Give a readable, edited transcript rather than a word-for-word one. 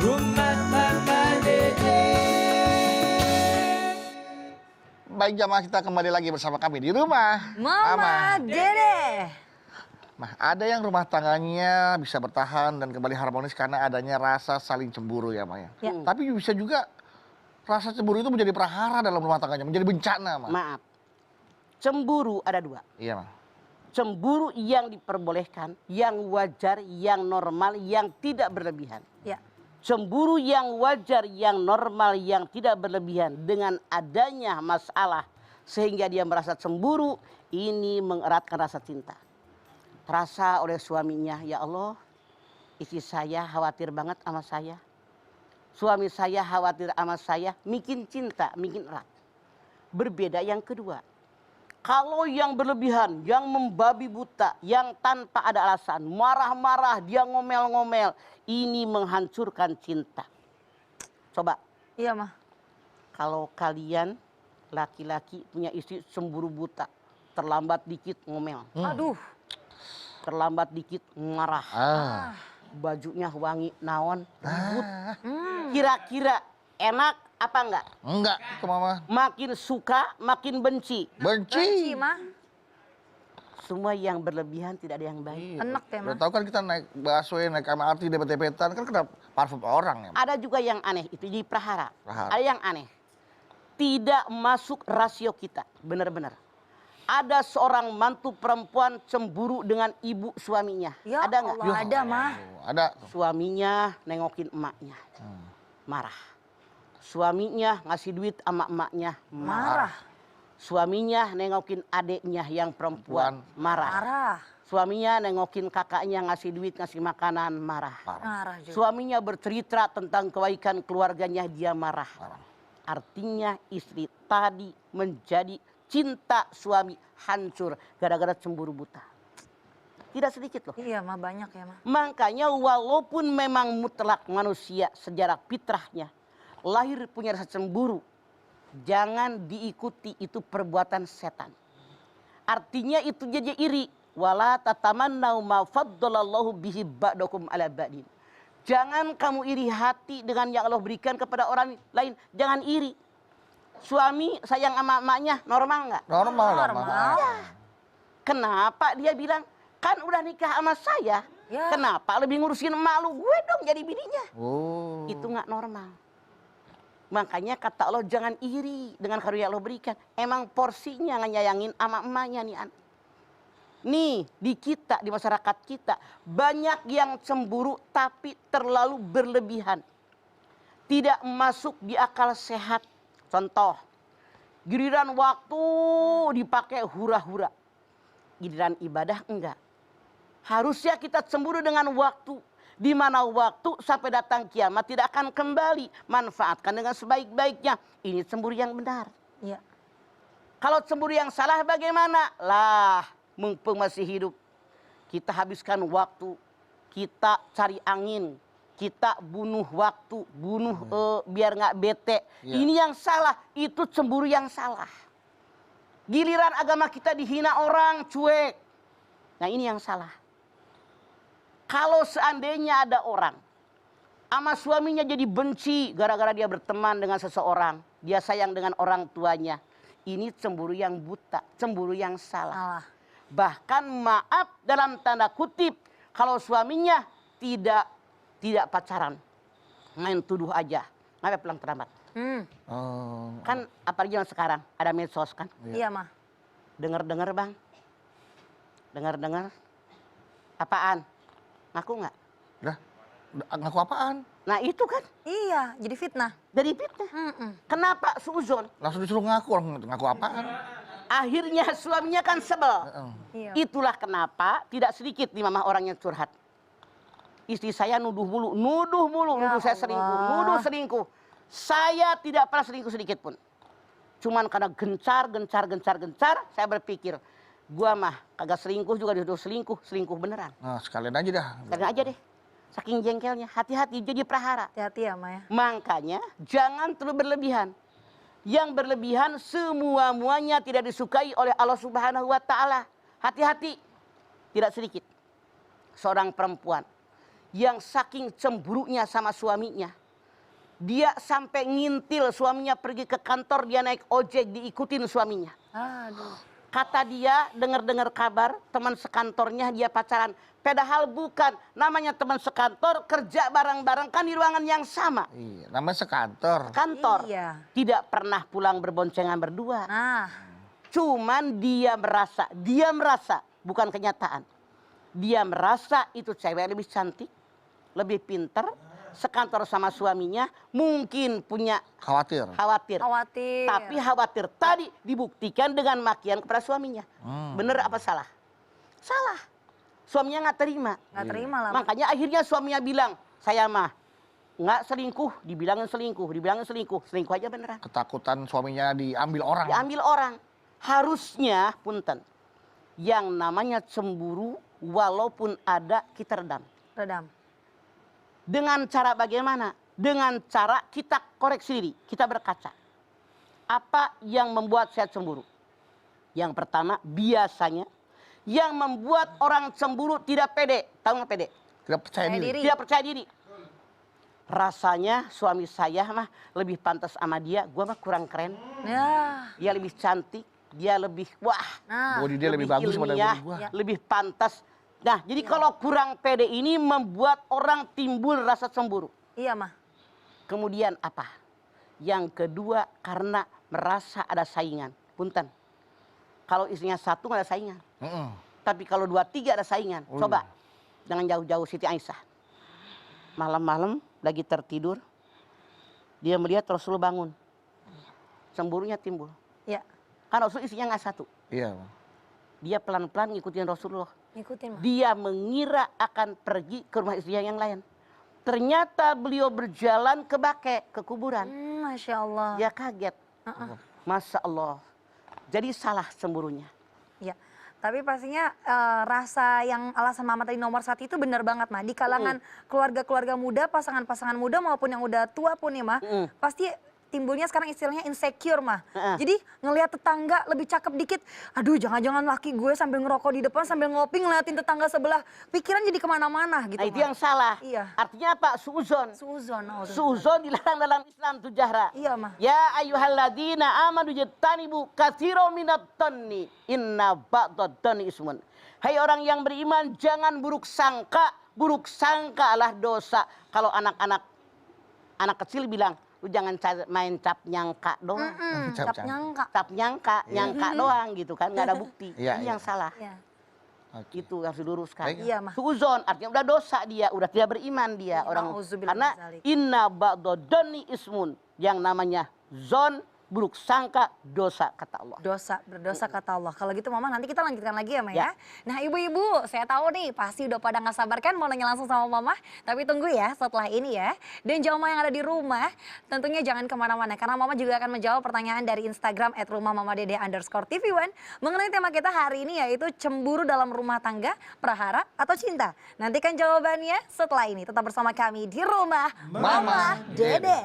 Rumah Mama Dede. Baik jamaah, kita kembali lagi bersama kami di rumah Mama Dede. Nah, ada yang rumah tangganya bisa bertahan dan kembali harmonis karena adanya rasa saling cemburu ya, Maya. Ya. Tapi bisa juga rasa cemburu itu menjadi prahara dalam rumah tangganya, menjadi bencana, Ma. Maaf, cemburu ada dua. Iya, Ma. Cemburu yang diperbolehkan, yang wajar, yang normal, yang tidak berlebihan. Ya. Cemburu yang wajar, yang normal, yang tidak berlebihan dengan adanya masalah sehingga dia merasa cemburu, ini mengeratkan rasa cinta. Terasa oleh suaminya, ya Allah, istri saya khawatir banget sama saya. Suami saya khawatir sama saya, bikin cinta, bikin erat. Berbeda yang kedua. Kalau yang berlebihan, yang membabi buta, yang tanpa ada alasan, marah-marah, dia ngomel-ngomel, ini menghancurkan cinta. Coba, Iya, Mah. kalau kalian laki-laki punya istri cemburu buta, terlambat dikit ngomel, Aduh. terlambat dikit marah, bajunya wangi naon, ribut. Kira-kira enak apa enggak? Enggak, itu Mama. Makin suka, makin benci. Benci, Benci. Mah. Semua yang berlebihan tidak ada yang baik. Enak ya, Udah Mah. tahu kan kita naik busway, naik MRT, dempet-dempetan, kan kena parfum orang ya. Ma. Ada juga yang aneh, itu di prahara. Prahara. Ada yang aneh. Tidak masuk rasio kita, benar-benar. Ada seorang mantu perempuan cemburu dengan ibu suaminya. Ya Ada nggak? Allah, ada, Mah. Oh, ada. Suaminya nengokin emaknya, marah. Suaminya ngasih duit sama emaknya, marah. Marah. Suaminya nengokin adiknya yang perempuan, marah. Marah. Suaminya nengokin kakaknya ngasih duit, ngasih makanan, marah. Marah juga. Suaminya bercerita tentang kebaikan keluarganya, dia marah. Artinya istri tadi menjadi cinta suami hancur gara-gara cemburu buta. Tidak sedikit loh. Iya, Mah, banyak ya, Mah. Makanya walaupun memang mutlak manusia sejarah fitrahnya lahir punya rasa cemburu, jangan diikuti, itu perbuatan setan. Artinya itu jadi iri. Wala tatamannau ma faddalallahu bihi ba'dakum ala ba'din. Jangan kamu iri hati dengan yang Allah berikan kepada orang lain. Jangan iri. Suami sayang sama emaknya, normal nggak? Normal lah, Ma. Normal. Kenapa dia bilang, kan udah nikah sama saya. Ya. Kenapa lebih ngurusin emak lu? Gue dong jadi bininya. Oh. Itu nggak normal. Makanya kata Allah, jangan iri dengan karunia Allah berikan. Emang porsinya nganyayangin sama emaknya nih. Nih di kita, di masyarakat kita, banyak yang cemburu tapi terlalu berlebihan. Tidak masuk di akal sehat. Contoh, giliran waktu dipakai hura-hura. Giliran ibadah enggak. Harusnya kita cemburu dengan waktu. Di mana waktu sampai datang kiamat tidak akan kembali. Manfaatkan dengan sebaik-baiknya. Ini cemburu yang benar. Iya. Kalau cemburu yang salah bagaimana? Lah, mumpung masih hidup, kita habiskan waktu, kita cari angin, kita bunuh waktu, bunuh biar nggak bete. Ya. Ini yang salah, itu cemburu yang salah. Giliran agama kita dihina orang, cuek. Nah ini yang salah. Kalau seandainya ada orang sama suaminya jadi benci gara-gara dia berteman dengan seseorang, dia sayang dengan orang tuanya, ini cemburu yang buta, cemburu yang salah. Salah. Bahkan maaf dalam tanda kutip, kalau suaminya tidak pacaran, main tuduh aja, ngapain pulang terlambat. Oh. Kan apalagi yang sekarang ada medsos kan, Iya, Mah. dengar bang, dengar apaan, ngaku nggak? Lah, ngaku apaan? Nah itu kan Iya, jadi fitnah. dari fitnah. Kenapa suzon? Langsung disuruh ngaku, orang ngaku apaan? Akhirnya suaminya kan sebel. Iya. Itulah kenapa tidak sedikit nih mama orang yang curhat. Istri saya nuduh mulu, Ya nuduh saya selingkuh, Allah. nuduh selingkuh. Saya tidak pernah selingkuh sedikit pun. Cuman karena gencar, saya berpikir, gua mah kagak selingkuh juga dituduh selingkuh beneran. Nah, sekalian aja dah. Karena aja deh, saking jengkelnya, hati-hati jadi prahara. Hati-hati ya, Mah, ya. Makanya jangan terlalu berlebihan. Yang berlebihan semua-muanya tidak disukai oleh Allah Subhanahu wa taala. Hati-hati. Tidak sedikit seorang perempuan yang saking cemburunya sama suaminya. Dia sampai ngintil suaminya pergi ke kantor, dia naik ojek diikutin suaminya. Aduh. Kata dia, dengar-dengar kabar teman sekantornya dia pacaran. Padahal bukan, namanya teman sekantor, kerja bareng-bareng kan di ruangan yang sama. Iya, namanya sekantor. Kantor. Iya. Tidak pernah pulang berboncengan berdua. Nah, Cuman dia merasa, bukan kenyataan. Dia merasa itu cewek lebih cantik, lebih pinter, sekantor sama suaminya, mungkin punya Khawatir. khawatir. khawatir. Tapi khawatir tadi dibuktikan dengan makian kepada suaminya. Bener apa salah? Salah. Suaminya nggak terima. Nggak terima lah. Makanya akhirnya suaminya bilang, saya mah nggak selingkuh, dibilangin selingkuh, selingkuh aja beneran. Ketakutan suaminya diambil orang. Diambil orang. Harusnya, punten, yang namanya cemburu walaupun ada kita redam. Redam. Dengan cara bagaimana? Dengan cara kita koreksi diri, kita berkaca. Apa yang membuat saya cemburu? Yang pertama, biasanya yang membuat orang cemburu tidak pede. Tahu nggak pede? Tidak percaya Percaya diri. diri. Tidak percaya diri. Rasanya suami saya mah lebih pantas sama dia, gua mah kurang keren. Ya. Dia lebih cantik, dia lebih wah. Nah. Body dia lebih bagus pada ilmiah, body gua. Ya. lebih pantas. Nah, jadi kalau kurang pede ini membuat orang timbul rasa cemburu. Iya mah. Kemudian apa? Yang kedua karena merasa ada saingan. Punten. Kalau istrinya satu nggak ada saingan. Tapi kalau 2, 3 ada saingan. Coba. Jangan jauh-jauh Siti Aisyah. Malam-malam lagi tertidur. Dia melihat Rasul bangun. Cemburunya timbul. Iya. Kan Rasul istrinya nggak satu. Iya. Dia pelan-pelan ngikutin Rasulullah. Ngikutin mah. Dia mengira akan pergi ke rumah istrinya yang lain. Ternyata beliau berjalan ke bake, ke kuburan. Masya Allah. Dia kaget. Masya Allah. Jadi salah cemburunya. Ya, tapi pastinya rasa yang alasan mama tadi nomor 1 itu benar banget mah. Di kalangan keluarga-keluarga muda, pasangan-pasangan muda maupun yang udah tua pun ya mah, pasti timbulnya sekarang istilahnya insecure mah. Jadi ngelihat tetangga lebih cakep dikit, aduh jangan-jangan laki gue sambil ngerokok di depan sambil ngopi ngeliatin tetangga sebelah, pikiran jadi kemana-mana gitu. Nah itu mah. yang salah. Iya. Artinya apa? Suuzon. Suuzon. Suuzon dilarang dalam Islam tuh Jahra. Iya mah. Ya ayyuhalladzina amanu jtanibu katsiran minat tanni inna ba'dad tanni ismun. Hai orang yang beriman, jangan buruk sangka. Buruk sangka adalah dosa. Kalau anak kecil bilang, lu jangan main cap nyangka doang. Cap nyangka. Cap nyangka doang gitu kan, nggak ada bukti. Iya, Ini iya. yang salah. Iya. Itu harus diluruskan. Baik. Iya, mah. Suuzon artinya udah dosa dia, udah tidak beriman dia orang. Nauzubillah Karena min dzalik. inna ba'dadani ismun, yang namanya zon, buruk sangka, dosa kata Allah. Berdosa kata Allah. Kalau gitu mama nanti kita lanjutkan lagi ya Ma ya. Ya. Nah ibu-ibu saya tahu nih pasti udah pada nggak sabar kan mau nanya langsung sama mama. Tapi tunggu ya setelah ini ya. Dan jamaah yang ada di rumah tentunya jangan kemana-mana. Karena mama juga akan menjawab pertanyaan dari Instagram @rumahmamadede_tv1 mengenai tema kita hari ini yaitu cemburu dalam rumah tangga, prahara atau cinta. Nantikan jawabannya setelah ini. Tetap bersama kami di Rumah Mama Dede.